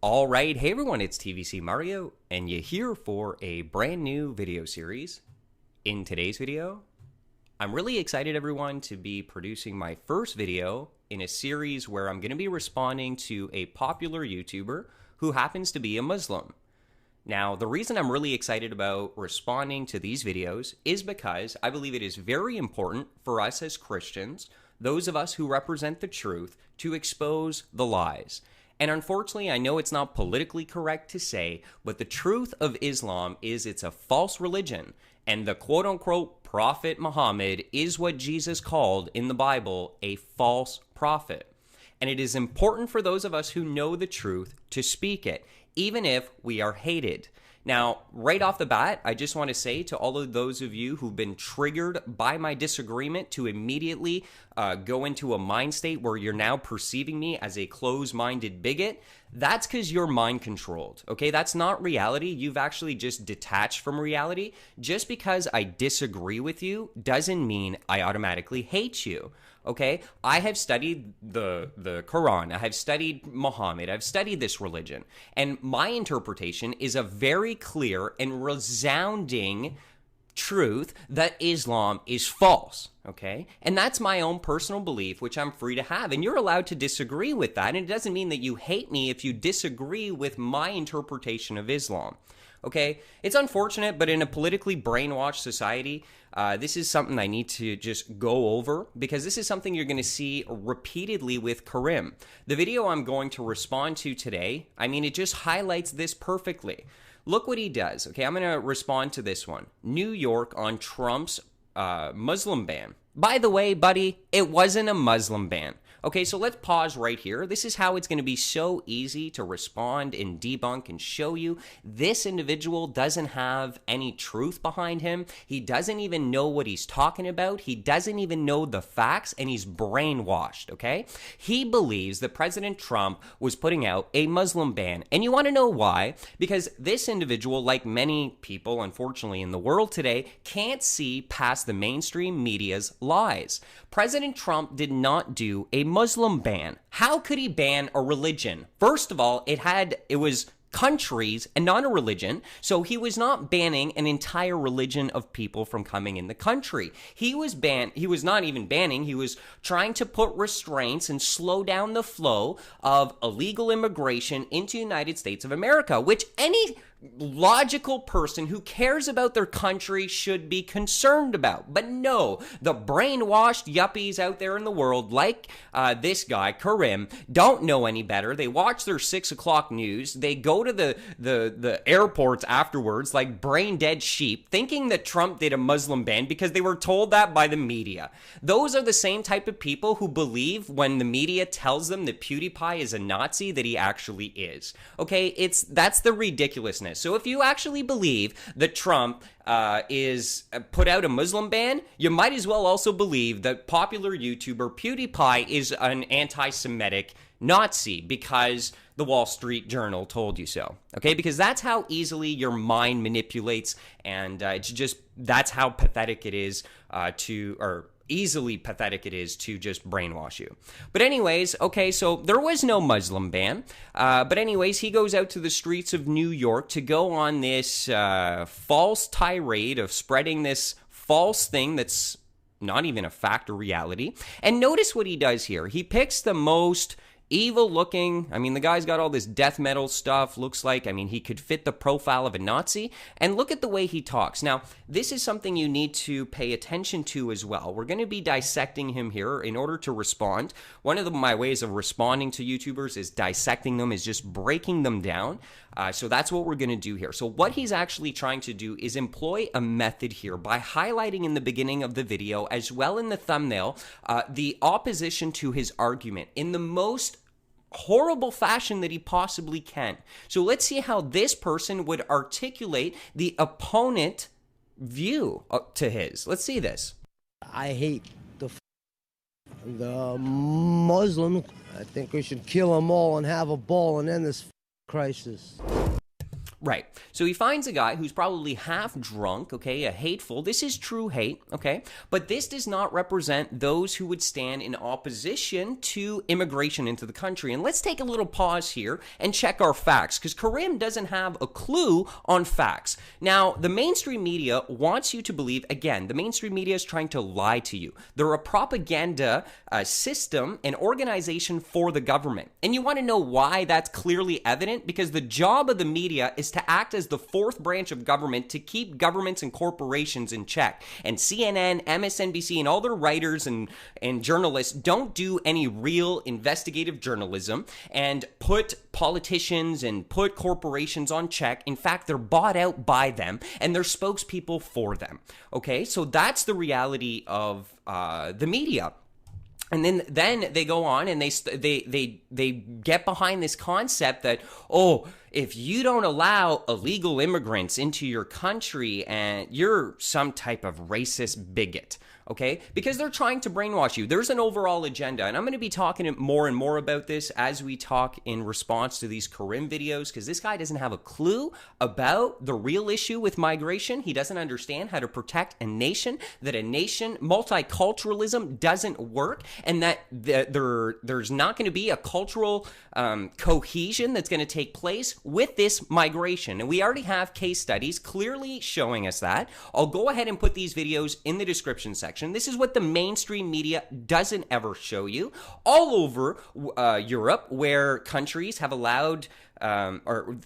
All right, hey everyone, it's TVC Mario, and you're here for a brand new video series. In today's video, I'm really excited, everyone, to be producing my first video in a series where I'm going to be responding to a popular YouTuber who happens to be a Muslim. Now, the reason I'm really excited about responding to these videos is because I believe it is very important for us as Christians, those of us who represent the truth, to expose the lies. And unfortunately, I know it's not politically correct to say, but the truth of Islam is it's a false religion. And the quote-unquote Prophet Muhammad is what Jesus called in the Bible a false prophet. And it is important for those of us who know the truth to speak it, even if we are hated. Now, right off the bat, I just want to say to all of those of you who've been triggered by my disagreement to immediately go into a mind state where you're now perceiving me as a closed-minded bigot, that's because you're mind-controlled, okay? That's not reality. You've actually just detached from reality. Just because I disagree with you doesn't mean I automatically hate you. Okay, I have studied the Quran, I have studied Muhammad, I've studied this religion, and my interpretation is a very clear and resounding truth that Islam is false, okay? And that's my own personal belief, which I'm free to have, and you're allowed to disagree with that, and it doesn't mean that you hate me if you disagree with my interpretation of Islam. Okay, it's unfortunate, but in a politically brainwashed society, this is something I need to just go over because this is something you're going to see repeatedly with Karim. The video I'm going to respond to today, I mean, it just highlights this perfectly. Look what he does. Okay, I'm going to respond to this one. New York on Trump's Muslim ban. By the way, buddy, it wasn't a Muslim ban. Okay, so let's pause right here. This is how it's going to be so easy to respond and debunk and show you this individual doesn't have any truth behind him. He doesn't even know what he's talking about. He doesn't even know the facts, and he's brainwashed, okay? He believes that President Trump was putting out a Muslim ban. And you want to know why? Because this individual, like many people, unfortunately, in the world today, can't see past the mainstream media's lies. President Trump did not do a Muslim ban. How could he ban a religion? First of all, it was countries and not a religion, so he was not banning an entire religion of people from coming in the country. He was not even banning, he was trying to put restraints and slow down the flow of illegal immigration into the United States of America, which any logical person who cares about their country should be concerned about. But no, the brainwashed yuppies out there in the world, like this guy, Karim, don't know any better. They watch their 6 o'clock news. They go to the airports afterwards like brain dead sheep, thinking that Trump did a Muslim ban because they were told that by the media. Those are the same type of people who believe when the media tells them that PewDiePie is a Nazi that he actually is. Okay, that's the ridiculousness. So if you actually believe that Trump is put out a Muslim ban, you might as well also believe that popular YouTuber PewDiePie is an anti-Semitic Nazi because the Wall Street Journal told you so. Okay, because that's how easily your mind manipulates, and that's how pathetic it is easily pathetic it is to just brainwash you. But anyways, okay, so there was no Muslim ban. But anyways, he goes out to the streets of New York to go on this false tirade of spreading this false thing that's not even a fact or reality. And notice what he does here. He picks the most evil looking, I mean, the guy's got all this death metal stuff, looks like, I mean, he could fit the profile of a Nazi, and look at the way he talks. Now, this is something you need to pay attention to as well. We're going to be dissecting him here in order to respond. One of my ways of responding to YouTubers is dissecting them, is just breaking them down. So that's what we're going to do here. So what he's actually trying to do is employ a method here by highlighting in the beginning of the video, as well in the thumbnail, the opposition to his argument in the most horrible fashion that he possibly can. So let's see how this person would articulate the opponent view to his. Let's see this. I hate the Muslims. I think we should kill them all and have a ball and end this crisis. Right. So he finds a guy who's probably half drunk, okay, a hateful. This is true hate, okay? But this does not represent those who would stand in opposition to immigration into the country. And let's take a little pause here and check our facts, because Karim doesn't have a clue on facts. Now, the mainstream media wants you to believe, again, the mainstream media is trying to lie to you. They're a propaganda system, an organization for the government. And you want to know why that's clearly evident? Because the job of the media is to act as the fourth branch of government to keep governments and corporations in check. And CNN, MSNBC, and all their writers and journalists don't do any real investigative journalism and put politicians and put corporations on check. In fact, they're bought out by them and they're spokespeople for them. Okay, so that's the reality of the media. And then they go on and they get behind this concept that, oh, if you don't allow illegal immigrants into your country, and you're some type of racist bigot, okay? Because they're trying to brainwash you. There's an overall agenda, and I'm going to be talking more and more about this as we talk in response to these Karim videos, because this guy doesn't have a clue about the real issue with migration. He doesn't understand how to protect a nation, that a nation, multiculturalism doesn't work, and that there's not going to be a cultural cohesion that's going to take place with this migration. And we already have case studies clearly showing us that. I'll go ahead and put these videos in the description section. This is what the mainstream media doesn't ever show you. All over Europe, where countries have allowed, or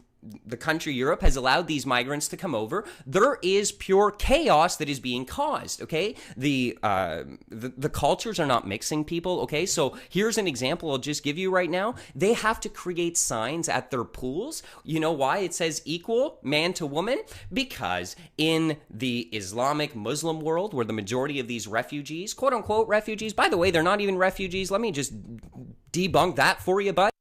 the country Europe has allowed these migrants to come over, there is pure chaos that is being caused, okay? The cultures are not mixing people, okay? So here's an example I'll just give you right now. They have to create signs at their pools. You know why it says equal man to woman? Because in the Islamic Muslim world, where the majority of these refugees, quote unquote refugees, by the way, they're not even refugees. Let me just debunk that for you, bud.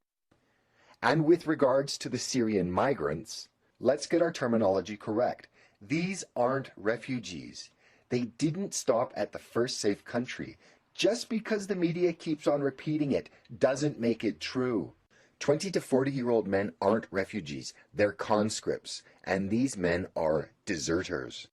And with regards to the Syrian migrants, let's get our terminology correct. These aren't refugees. They didn't stop at the first safe country. Just because the media keeps on repeating it doesn't make it true. 20 to 40-year-old men aren't refugees. They're conscripts. And these men are deserters.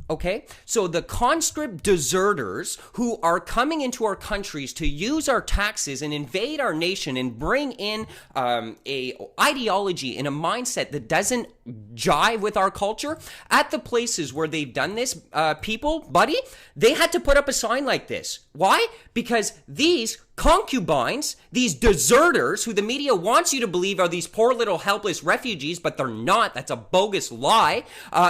Okay, so the conscript deserters who are coming into our countries to use our taxes and invade our nation and bring in a ideology and a mindset that doesn't jive with our culture, at the places where they've done this, people, buddy, they had to put up a sign like this. Why? Because these concubines, these deserters who the media wants you to believe are these poor little helpless refugees, but they're not. That's a bogus lie.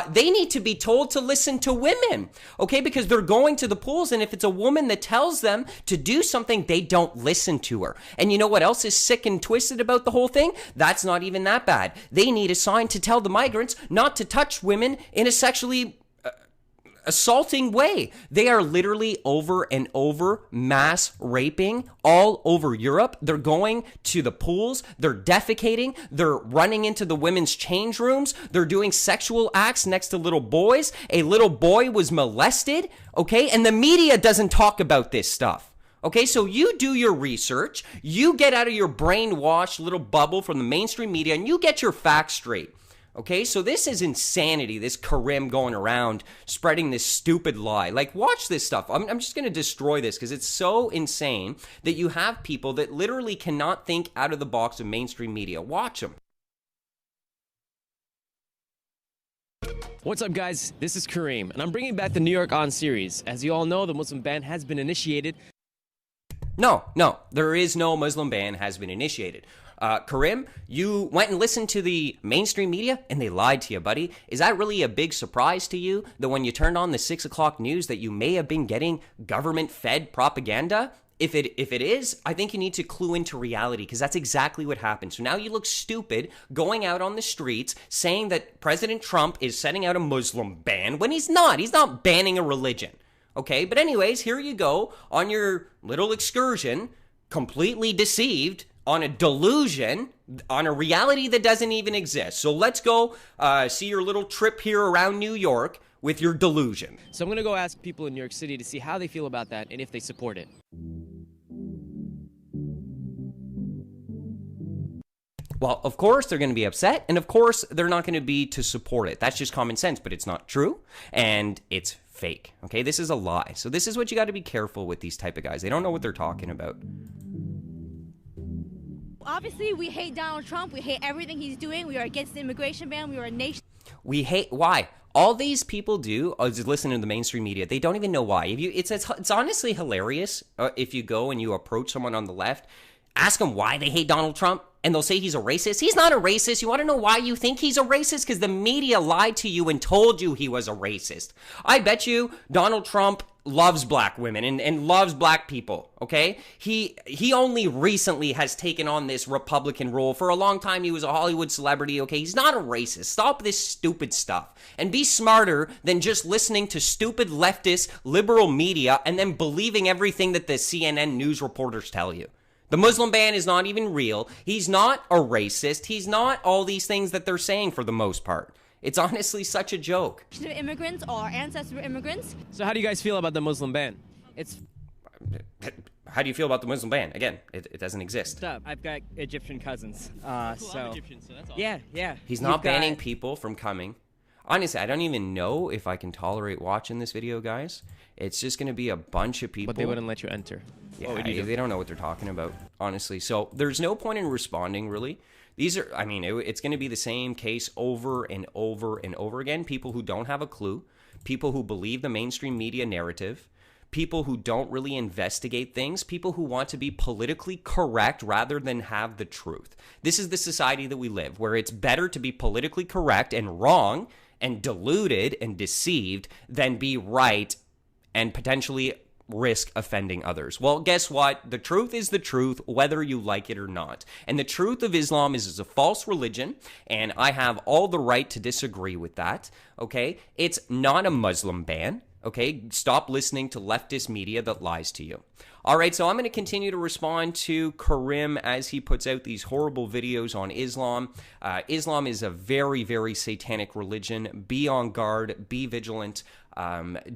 They need to be told to listen to women, okay? Because they're going to the pools, and if it's a woman that tells them to do something, they don't listen to her. And you know what else is sick and twisted about the whole thing? That's not even that bad. They need a sign to tell the migrants not to touch women in a sexually assaulting way. They are literally over and over mass raping all over Europe. They're going to the pools. They're defecating. They're running into the women's change rooms. They're doing sexual acts next to little boys. A little boy was molested, okay? And the media doesn't talk about this stuff. Okay, so you do your research, you get out of your brainwashed little bubble from the mainstream media, and you get your facts straight. Okay, so this is insanity, this Karim going around spreading this stupid lie. Like, watch this stuff. I'm just going to destroy this because it's so insane that you have people that literally cannot think out of the box of mainstream media. Watch them. What's up, guys? This is Karim, and I'm bringing back the New York On series. As you all know, the Muslim ban has been initiated. No, there is no Muslim ban has been initiated. Karim, you went and listened to the mainstream media and they lied to you, buddy. Is that really a big surprise to you that when you turned on the 6 o'clock news that you may have been getting government-fed propaganda? If it is, I think you need to clue into reality because that's exactly what happened. So now you look stupid going out on the streets saying that President Trump is setting out a Muslim ban when he's not. He's not banning a religion. Okay, but anyways, here you go on your little excursion, completely deceived, on a delusion, on a reality that doesn't even exist. So let's go see your little trip here around New York with your delusion. So I'm going to go ask people in New York City to see how they feel about that and if they support it. Well, of course they're going to be upset, and of course they're not going to be to support it. That's just common sense, but it's not true, and it's fake. Okay, this is a lie. So this is what you got to be careful with these type of guys. They don't know what they're talking about. Obviously, we hate Donald Trump. We hate everything he's doing. We are against the immigration ban. We are a nation. We hate why all these people do is listen to the mainstream media. They don't even know why. It's honestly hilarious if you go and you approach someone on the left, ask them why they hate Donald Trump, and they'll say he's a racist. He's not a racist. You want to know why you think he's a racist? Because the media lied to you and told you he was a racist. I bet you Donald Trump loves black women and loves black people, okay? He only recently has taken on this Republican role. For a long time, he was a Hollywood celebrity, okay? He's not a racist. Stop this stupid stuff and be smarter than just listening to stupid leftist liberal media and then believing everything that the CNN news reporters tell you. The Muslim ban is not even real. He's not a racist. He's not all these things that they're saying for the most part. It's honestly such a joke. Immigrants, or our ancestors were immigrants. So how do you guys feel about the Muslim ban? How do you feel about the Muslim ban? Again, it doesn't exist. I've got Egyptian cousins. I'm Egyptian, so that's awesome. Yeah. He's not banning people from coming. Honestly, I don't even know if I can tolerate watching this video, guys. It's just going to be a bunch of people. But they wouldn't let you enter. Yeah, they don't know what they're talking about, honestly. So there's no point in responding, really. It's going to be the same case over and over and over again. People who don't have a clue, people who believe the mainstream media narrative, people who don't really investigate things, people who want to be politically correct rather than have the truth. This is the society that we live, where it's better to be politically correct and wrong and deluded and deceived than be right and potentially risk offending others. Well, guess what? The truth is the truth, whether you like it or not. And the truth of Islam is it's a false religion, and I have all the right to disagree with that, okay? It's not a Muslim ban, okay? Stop listening to leftist media that lies to you. All right, so I'm going to continue to respond to Karim as he puts out these horrible videos on Islam. Islam is a very, very satanic religion. Be on guard. Be vigilant.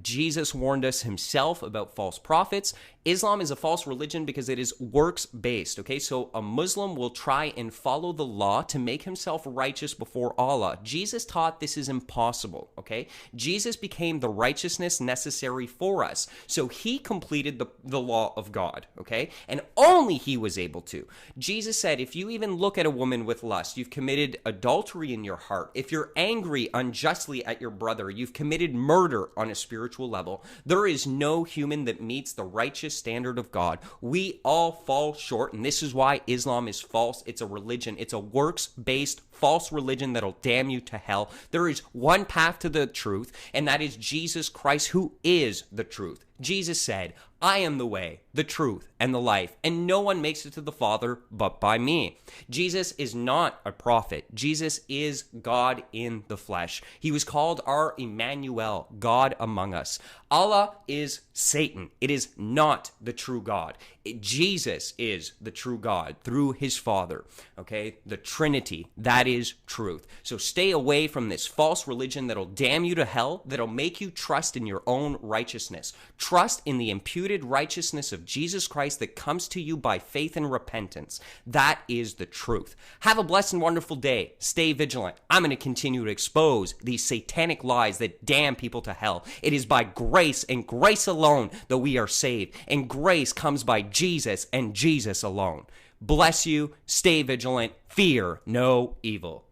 Jesus warned us himself about false prophets. Islam is a false religion because it is works-based, okay? So a Muslim will try and follow the law to make himself righteous before Allah. Jesus taught this is impossible, okay? Jesus became the righteousness necessary for us. So he completed the law of God, okay? And only he was able to. Jesus said, if you even look at a woman with lust, you've committed adultery in your heart. If you're angry unjustly at your brother, you've committed murder on a spiritual level. There is no human that meets the righteous standard of God. We all fall short, and this is why Islam is false. It's a religion. It's a works-based false religion that'll damn you to hell. There is one path to the truth, and that is Jesus Christ, who is the truth. Jesus said, I am the way, the truth, and the life, and no one makes it to the Father but by me. Jesus is not a prophet. Jesus is God in the flesh. He was called our Emmanuel, God among us. Allah is Satan. It is not the true God. Jesus is the true God through his Father, okay? The Trinity, that is truth. So stay away from this false religion that'll damn you to hell, that'll make you trust in your own righteousness. Trust in the imputed righteousness of Jesus Christ that comes to you by faith and repentance. That is the truth. Have a blessed and wonderful day. Stay vigilant. I'm going to continue to expose these satanic lies that damn people to hell. It is by grace and grace alone that we are saved. And grace comes by Jesus and Jesus alone. Bless you. Stay vigilant. Fear no evil.